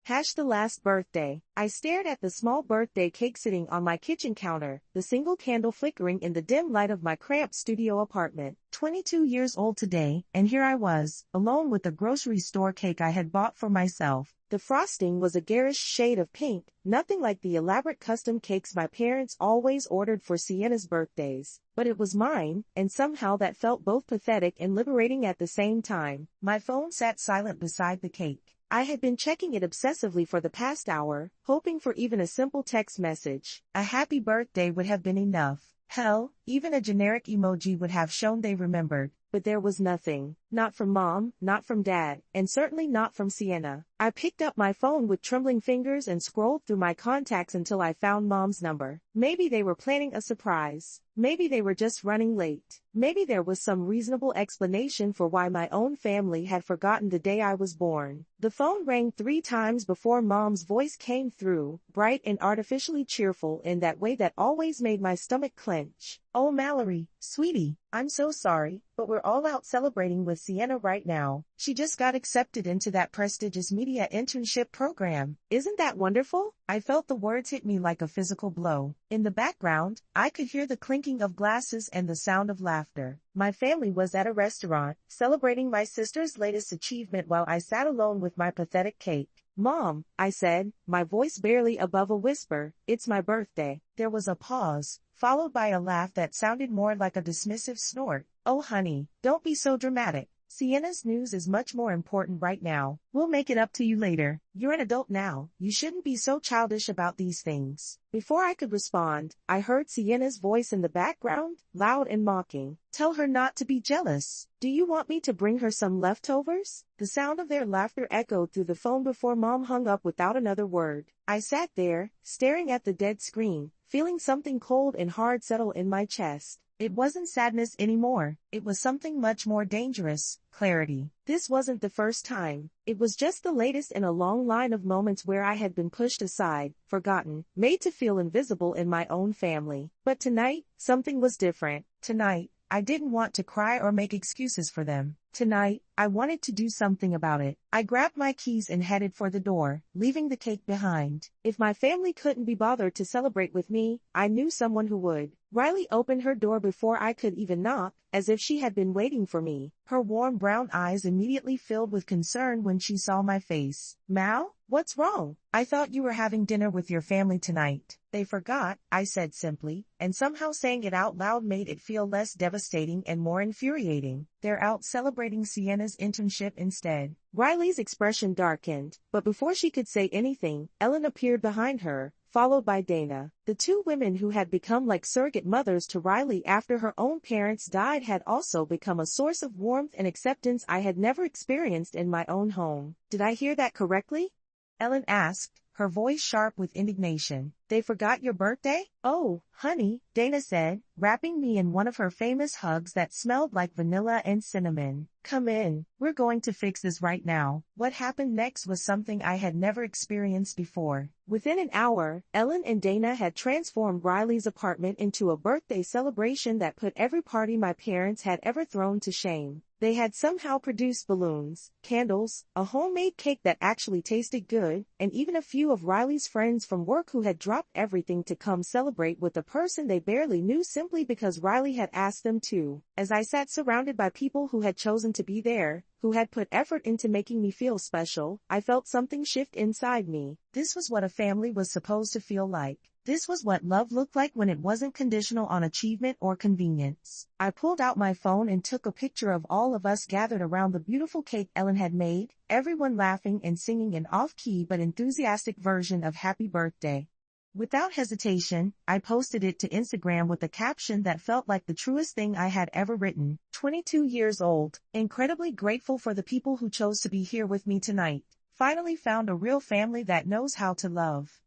The last birthday. I stared at the small birthday cake sitting on my kitchen counter, the single candle flickering in the dim light of my cramped studio apartment. 22 years old today, and here I was, alone with the grocery store cake I had bought for myself. The frosting was a garish shade of pink, nothing like the elaborate custom cakes my parents always ordered for Sienna's birthdays. But it was mine, and somehow that felt both pathetic and liberating at the same time. My phone sat silent beside the cake. I had been checking it obsessively for the past hour, hoping for even a simple text message. A happy birthday would have been enough. Hell, even a generic emoji would have shown they remembered. But there was nothing. Not from Mom, not from Dad, and certainly not from Sienna. I picked up my phone with trembling fingers and scrolled through my contacts until I found Mom's number. Maybe they were planning a surprise. Maybe they were just running late. Maybe there was some reasonable explanation for why my own family had forgotten the day I was born. The phone rang 3 times before Mom's voice came through, bright and artificially cheerful in that way that always made my stomach clench. "Oh, Mallory, sweetie, I'm so sorry, but we're all out celebrating with Sienna right now. She just got accepted into that prestigious media internship program. Isn't that wonderful?" I felt the words hit me like a physical blow. In the background, I could hear the clinking of glasses and the sound of laughter. My family was at a restaurant, celebrating my sister's latest achievement while I sat alone with my pathetic cake. "Mom," I said, my voice barely above a whisper, "it's my birthday." There was a pause, followed by a laugh that sounded more like a dismissive snort. "Oh honey, don't be so dramatic. Sienna's news is much more important right now. We'll make it up to you later. You're an adult now. You shouldn't be so childish about these things." Before I could respond, I heard Sienna's voice in the background, loud and mocking. "Tell her not to be jealous. Do you want me to bring her some leftovers?" The sound of their laughter echoed through the phone before Mom hung up without another word. I sat there, staring at the dead screen, feeling something cold and hard settle in my chest. It wasn't sadness anymore. It was something much more dangerous, clarity. This wasn't the first time. It was just the latest in a long line of moments where I had been pushed aside, forgotten, made to feel invisible in my own family. But tonight, something was different. Tonight, I didn't want to cry or make excuses for them. Tonight, I wanted to do something about it. I grabbed my keys and headed for the door, leaving the cake behind. If my family couldn't be bothered to celebrate with me, I knew someone who would. Riley opened her door before I could even knock, as if she had been waiting for me. Her warm brown eyes immediately filled with concern when she saw my face. "Mal, what's wrong? I thought you were having dinner with your family tonight." "They forgot," I said simply, and somehow saying it out loud made it feel less devastating and more infuriating. "They're out celebrating Sienna's internship instead." Riley's expression darkened, but before she could say anything, Ellen appeared behind her, followed by Dana. The 2 women who had become like surrogate mothers to Riley after her own parents died had also become a source of warmth and acceptance I had never experienced in my own home. "Did I hear that correctly?" Ellen asked, her voice sharp with indignation. "They forgot your birthday?" "Oh, honey," Dana said, wrapping me in one of her famous hugs that smelled like vanilla and cinnamon. "Come in. We're going to fix this right now." What happened next was something I had never experienced before. Within an hour, Ellen and Dana had transformed Riley's apartment into a birthday celebration that put every party my parents had ever thrown to shame. They had somehow produced balloons, candles, a homemade cake that actually tasted good, and even a few of Riley's friends from work who had dropped everything to come celebrate with a person they barely knew simply because Riley had asked them to. As I sat surrounded by people who had chosen to be there, who had put effort into making me feel special, I felt something shift inside me. This was what a family was supposed to feel like. This was what love looked like when it wasn't conditional on achievement or convenience. I pulled out my phone and took a picture of all of us gathered around the beautiful cake Ellen had made, everyone laughing and singing an off-key but enthusiastic version of Happy Birthday. Without hesitation, I posted it to Instagram with a caption that felt like the truest thing I had ever written. 22 years old, incredibly grateful for the people who chose to be here with me tonight. Finally found a real family that knows how to love.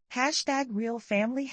#real family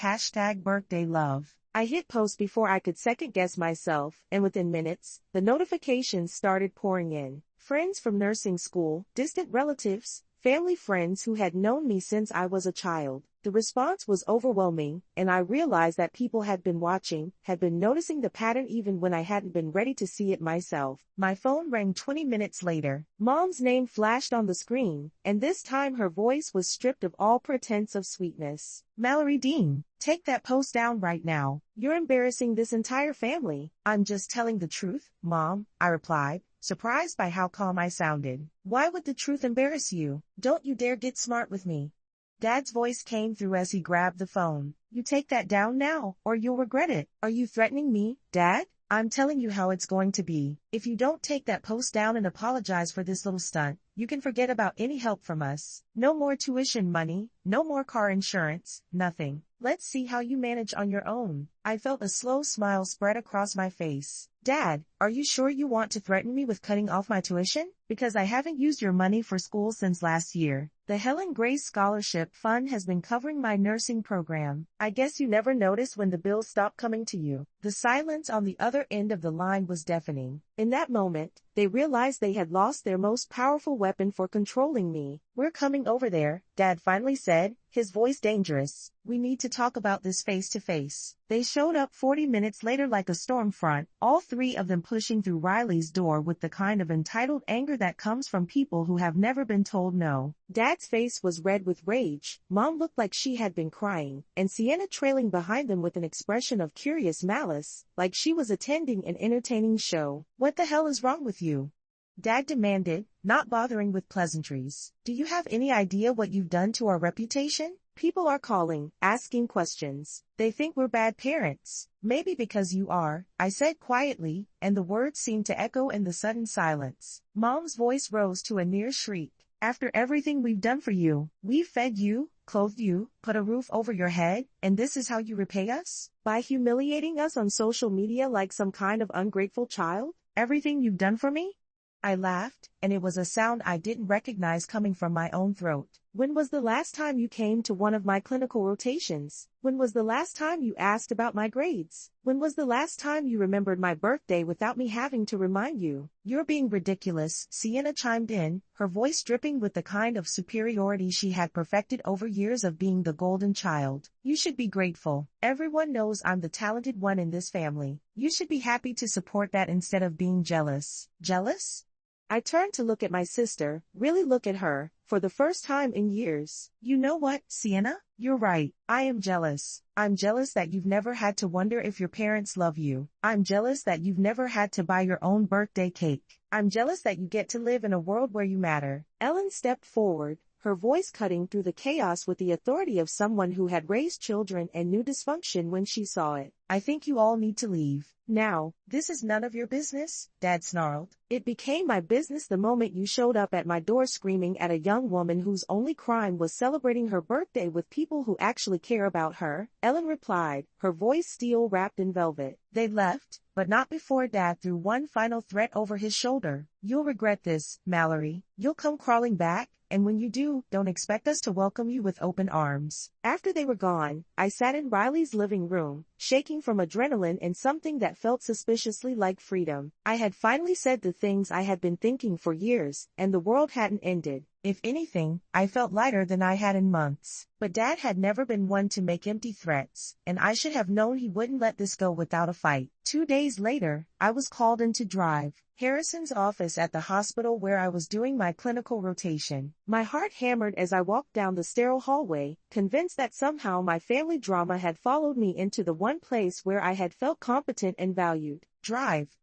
#birthday love. I hit post before I could second guess myself, and within minutes, the notifications started pouring in. Friends from nursing school, distant relatives, family friends who had known me since I was a child. The response was overwhelming, and I realized that people had been watching, had been noticing the pattern even when I hadn't been ready to see it myself. My phone rang 20 minutes later. Mom's name flashed on the screen, and this time her voice was stripped of all pretense of sweetness. "Mallory Dean, take that post down right now. You're embarrassing this entire family." "I'm just telling the truth, Mom," I replied, surprised by how calm I sounded. "Why would the truth embarrass you? Don't you dare get smart with me." Dad's voice came through as he grabbed the phone. "You take that down now, or you'll regret it." "Are you threatening me, Dad?" "I'm telling you how it's going to be. If you don't take that post down and apologize for this little stunt, you can forget about any help from us. No more tuition money, no more car insurance, nothing. Let's see how you manage on your own." I felt a slow smile spread across my face. "Dad, are you sure you want to threaten me with cutting off my tuition? Because I haven't used your money for school since last year. The Helen Grace Scholarship Fund has been covering my nursing program. I guess you never noticed when the bills stopped coming to you." The silence on the other end of the line was deafening. In that moment, they realized they had lost their most powerful weapon for controlling me. "We're coming over there," Dad finally said, his voice dangerous. "We need to talk about this face to face." They showed up 40 minutes later like a storm front, all three of them pushing through Riley's door with the kind of entitled anger that comes from people who have never been told no. Dad's face was red with rage, Mom looked like she had been crying, and Sienna trailing behind them with an expression of curious malice, like she was attending an entertaining show. "What the hell is wrong with you?" Dad demanded, not bothering with pleasantries. "Do you have any idea what you've done to our reputation? People are calling, asking questions. They think we're bad parents." "Maybe because you are," I said quietly, and the words seemed to echo in the sudden silence. Mom's voice rose to a near shriek. "After everything we've done for you, we've fed you, clothed you, put a roof over your head, and this is how you repay us? By humiliating us on social media like some kind of ungrateful child? Everything you've done for me?" I laughed, and it was a sound I didn't recognize coming from my own throat. "When was the last time you came to one of my clinical rotations? When was the last time you asked about my grades? When was the last time you remembered my birthday without me having to remind you?" "You're being ridiculous," Sienna chimed in, her voice dripping with the kind of superiority she had perfected over years of being the golden child. "You should be grateful. Everyone knows I'm the talented one in this family. You should be happy to support that instead of being jealous." "Jealous?" I turned to look at my sister, really look at her, for the first time in years. "You know what, Sienna? You're right. I am jealous. I'm jealous that you've never had to wonder if your parents love you. I'm jealous that you've never had to buy your own birthday cake. I'm jealous that you get to live in a world where you matter." Ellen stepped forward, her voice cutting through the chaos with the authority of someone who had raised children and knew dysfunction when she saw it. "I think you all need to leave. Now, this is none of your business," Dad snarled. "It became my business the moment you showed up at my door screaming at a young woman whose only crime was celebrating her birthday with people who actually care about her," Ellen replied, her voice steel wrapped in velvet. They left, but not before Dad threw one final threat over his shoulder. "You'll regret this, Mallory. You'll come crawling back, and when you do, don't expect us to welcome you with open arms." After they were gone, I sat in Riley's living room, shaking from adrenaline and something that felt suspiciously like freedom. I had finally said the things I had been thinking for years, and the world hadn't ended. If anything, I felt lighter than I had in months. But Dad had never been one to make empty threats, and I should have known he wouldn't let this go without a fight. 2 days later, I was called in to drive Harrison's office at the hospital where I was doing my clinical rotation. My heart hammered as I walked down the sterile hallway, convinced that somehow my family drama had followed me into the one place where I had felt competent and valued.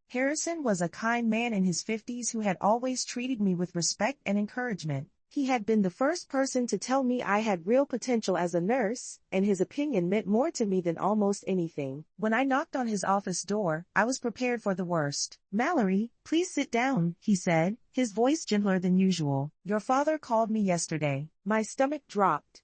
Harrison was a kind man in his 50s who had always treated me with respect and encouragement. He had been the first person to tell me I had real potential as a nurse, and his opinion meant more to me than almost anything. When I knocked on his office door, I was prepared for the worst. "Mallory, please sit down," he said, his voice gentler than usual. "Your father called me yesterday." My stomach dropped.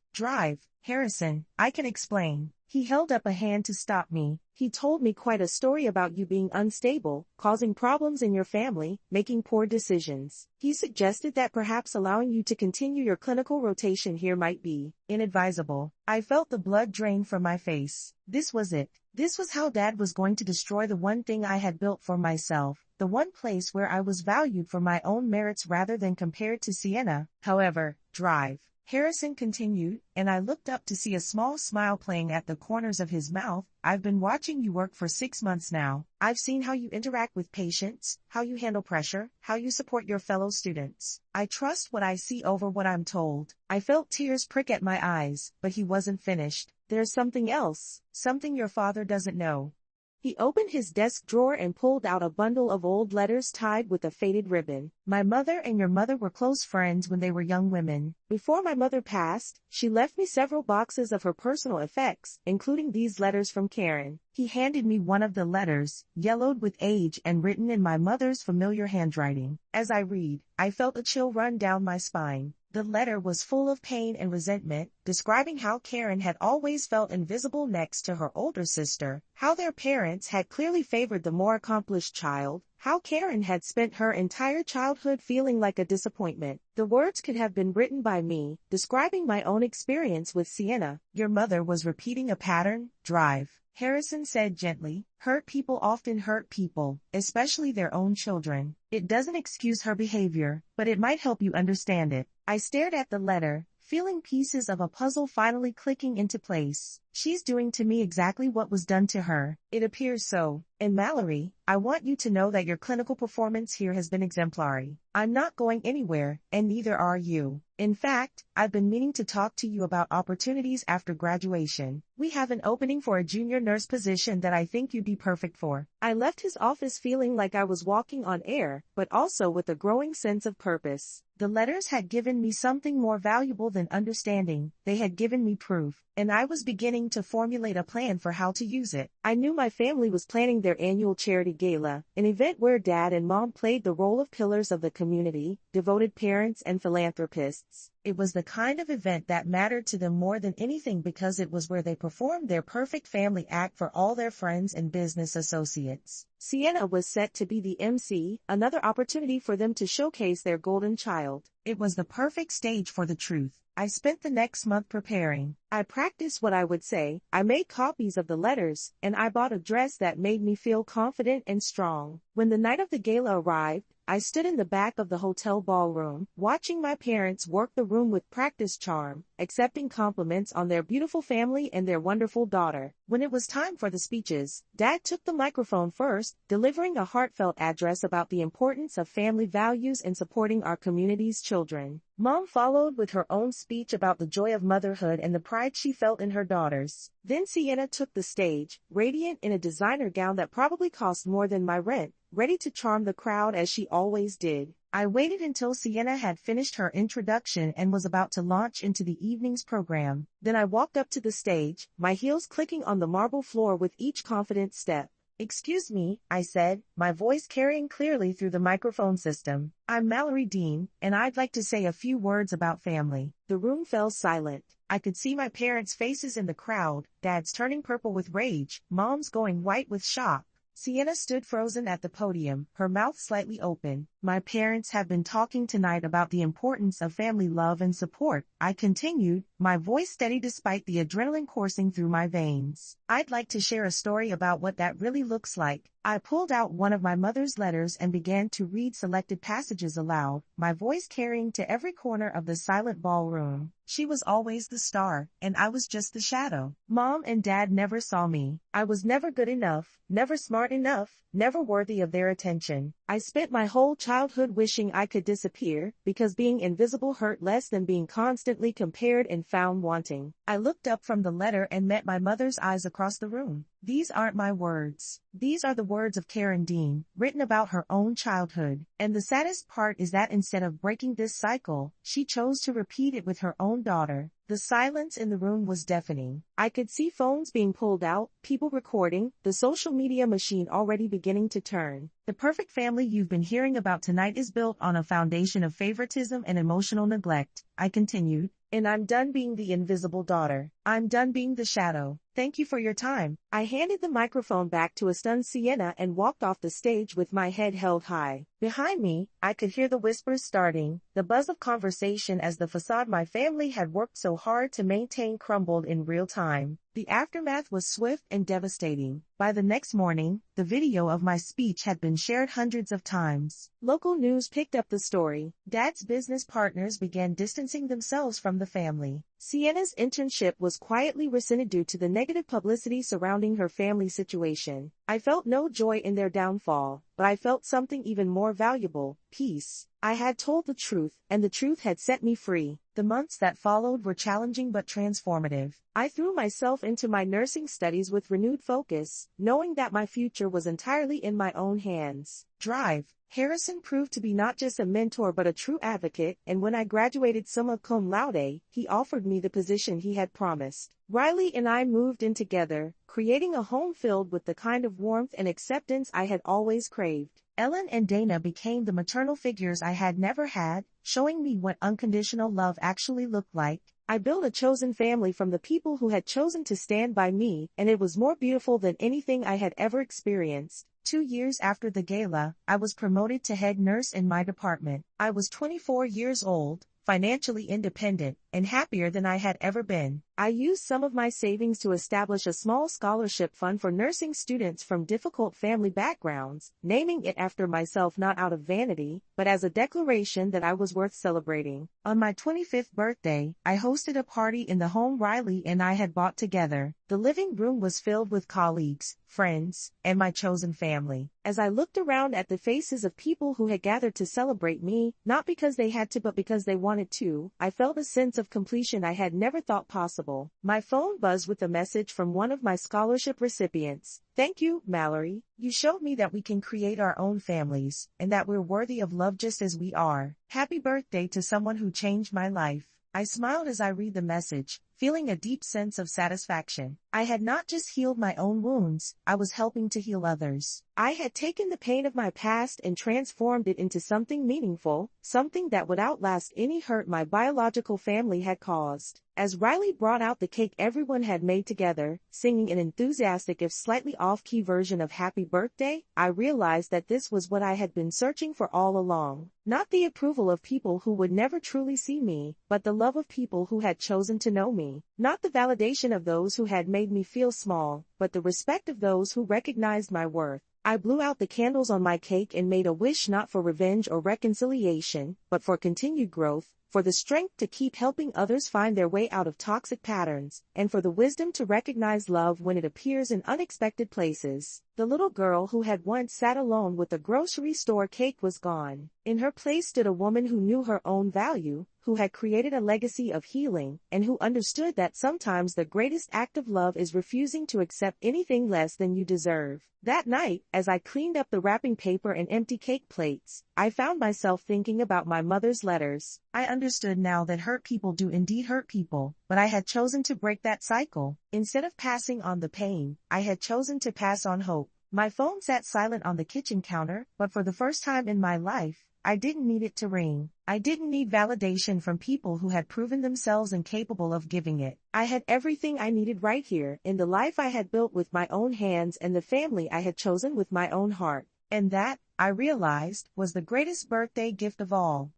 Harrison, I can explain." He held up a hand to stop me. "He told me quite a story about you being unstable, causing problems in your family, making poor decisions. He suggested that perhaps allowing you to continue your clinical rotation here might be inadvisable." I felt the blood drain from my face. This was it. This was how Dad was going to destroy the one thing I had built for myself. the one place where I was valued for my own merits rather than compared to Sienna. However, drive. Harrison continued, and I looked up to see a small smile playing at the corners of his mouth. I've been watching you work for 6 months now. I've seen how you interact with patients, how you handle pressure, how you support your fellow students. I trust what I see over what I'm told. I felt tears prick at my eyes, but he wasn't finished. There's something else, something your father doesn't know. He opened his desk drawer and pulled out a bundle of old letters tied with a faded ribbon. My mother and your mother were close friends when they were young women. Before my mother passed, she left me several boxes of her personal effects, including these letters from Karen. He handed me one of the letters, yellowed with age and written in my mother's familiar handwriting. As I read, I felt a chill run down my spine. The letter was full of pain and resentment, describing how Karen had always felt invisible next to her older sister, how their parents had clearly favored the more accomplished child, how Karen had spent her entire childhood feeling like a disappointment. The words could have been written by me, describing my own experience with Sienna. Your mother was repeating a pattern. Drive. Harrison said gently, hurt people often hurt people, especially their own children. It doesn't excuse her behavior, but it might help you understand it. I stared at the letter, feeling pieces of a puzzle finally clicking into place. She's doing to me exactly what was done to her. It appears so. And Mallory, I want you to know that your clinical performance here has been exemplary. I'm not going anywhere, and neither are you. In fact, I've been meaning to talk to you about opportunities after graduation. We have an opening for a junior nurse position that I think you'd be perfect for. I left his office feeling like I was walking on air, but also with a growing sense of purpose. The letters had given me something more valuable than understanding. They had given me proof, and I was beginning to formulate a plan for how to use it. I knew my family was planning their annual charity gala, an event where Dad and Mom played the role of pillars of the community, devoted parents and philanthropists. It was the kind of event that mattered to them more than anything because it was where they performed their perfect family act for all their friends and business associates. Sienna was set to be the MC, another opportunity for them to showcase their golden child. It was the perfect stage for the truth. I spent the next month preparing. I practiced what I would say, I made copies of the letters, and I bought a dress that made me feel confident and strong. When the night of the gala arrived, I stood in the back of the hotel ballroom, watching my parents work the room with practiced charm, accepting compliments on their beautiful family and their wonderful daughter. When it was time for the speeches, Dad took the microphone first, delivering a heartfelt address about the importance of family values and supporting our community's children. Mom followed with her own speech about the joy of motherhood and the pride she felt in her daughters. Then Sienna took the stage, radiant in a designer gown that probably cost more than my rent, ready to charm the crowd as she always did. I waited until Sienna had finished her introduction and was about to launch into the evening's program. Then I walked up to the stage, my heels clicking on the marble floor with each confident step. "Excuse me," I said, my voice carrying clearly through the microphone system. "I'm Mallory Dean, and I'd like to say a few words about family." The room fell silent. I could see my parents' faces in the crowd, Dad's turning purple with rage, Mom's going white with shock. Sienna stood frozen at the podium, her mouth slightly open. "My parents have been talking tonight about the importance of family love and support," I continued, my voice steady despite the adrenaline coursing through my veins. "I'd like to share a story about what that really looks like." I pulled out one of my mother's letters and began to read selected passages aloud, my voice carrying to every corner of the silent ballroom. She was always the star, and I was just the shadow. Mom and Dad never saw me. I was never good enough, never smart enough, never worthy of their attention. I spent my whole childhood wishing I could disappear, because being invisible hurt less than being constantly compared and found wanting. I looked up from the letter and met my mother's eyes across the room. "These aren't my words. These are the words of Karen Dean, written about her own childhood. And the saddest part is that instead of breaking this cycle, she chose to repeat it with her own daughter." The silence in the room was deafening. I could see phones being pulled out, people recording, the social media machine already beginning to turn. "The perfect family you've been hearing about tonight is built on a foundation of favoritism and emotional neglect," I continued. "And I'm done being the invisible daughter. I'm done being the shadow. Thank you for your time." I handed the microphone back to a stunned Sienna and walked off the stage with my head held high. Behind me, I could hear the whispers starting, the buzz of conversation as the facade my family had worked so hard to maintain crumbled in real time. The aftermath was swift and devastating. By the next morning, the video of my speech had been shared hundreds of times. Local news picked up the story. Dad's business partners began distancing themselves from the family. Sienna's internship was quietly rescinded due to the negative publicity surrounding her family situation. I felt no joy in their downfall, but I felt something even more valuable: peace. I had told the truth, and the truth had set me free. The months that followed were challenging but transformative. I threw myself into my nursing studies with renewed focus, knowing that my future was entirely in my own hands. Drive. Harrison proved to be not just a mentor but a true advocate, and when I graduated summa cum laude, he offered me the position he had promised. Riley and I moved in together, creating a home filled with the kind of warmth and acceptance I had always craved. Ellen and Dana became the maternal figures I had never had, showing me what unconditional love actually looked like. I built a chosen family from the people who had chosen to stand by me, and it was more beautiful than anything I had ever experienced. 2 years after the gala, I was promoted to head nurse in my department. I was 24 years old, financially independent, and happier than I had ever been. I used some of my savings to establish a small scholarship fund for nursing students from difficult family backgrounds, naming it after myself not out of vanity, but as a declaration that I was worth celebrating. On my 25th birthday, I hosted a party in the home Riley and I had bought together. The living room was filled with colleagues, friends, and my chosen family. As I looked around at the faces of people who had gathered to celebrate me, not because they had to but because they wanted to, I felt a sense of completion I had never thought possible. My phone buzzed with a message from one of my scholarship recipients. "Thank you, Mallory. You showed me that we can create our own families, and that we're worthy of love just as we are. Happy birthday to someone who changed my life." I smiled as I read the message, feeling a deep sense of satisfaction. I had not just healed my own wounds, I was helping to heal others. I had taken the pain of my past and transformed it into something meaningful, something that would outlast any hurt my biological family had caused. As Riley brought out the cake everyone had made together, singing an enthusiastic if slightly off-key version of Happy Birthday, I realized that this was what I had been searching for all along. Not the approval of people who would never truly see me, but the love of people who had chosen to know me. Not the validation of those who had made me feel small, but the respect of those who recognized my worth. I blew out the candles on my cake and made a wish not for revenge or reconciliation, but for continued growth, for the strength to keep helping others find their way out of toxic patterns, and for the wisdom to recognize love when it appears in unexpected places. The little girl who had once sat alone with a grocery store cake was gone. In her place stood a woman who knew her own value, who had created a legacy of healing, and who understood that sometimes the greatest act of love is refusing to accept anything less than you deserve. That night, as I cleaned up the wrapping paper and empty cake plates, I found myself thinking about my mother's letters. I understood now that hurt people do indeed hurt people, but I had chosen to break that cycle. Instead of passing on the pain, I had chosen to pass on hope. My phone sat silent on the kitchen counter, but for the first time in my life, I didn't need it to ring. I didn't need validation from people who had proven themselves incapable of giving it. I had everything I needed right here, in the life I had built with my own hands and the family I had chosen with my own heart. And that, I realized, was the greatest birthday gift of all.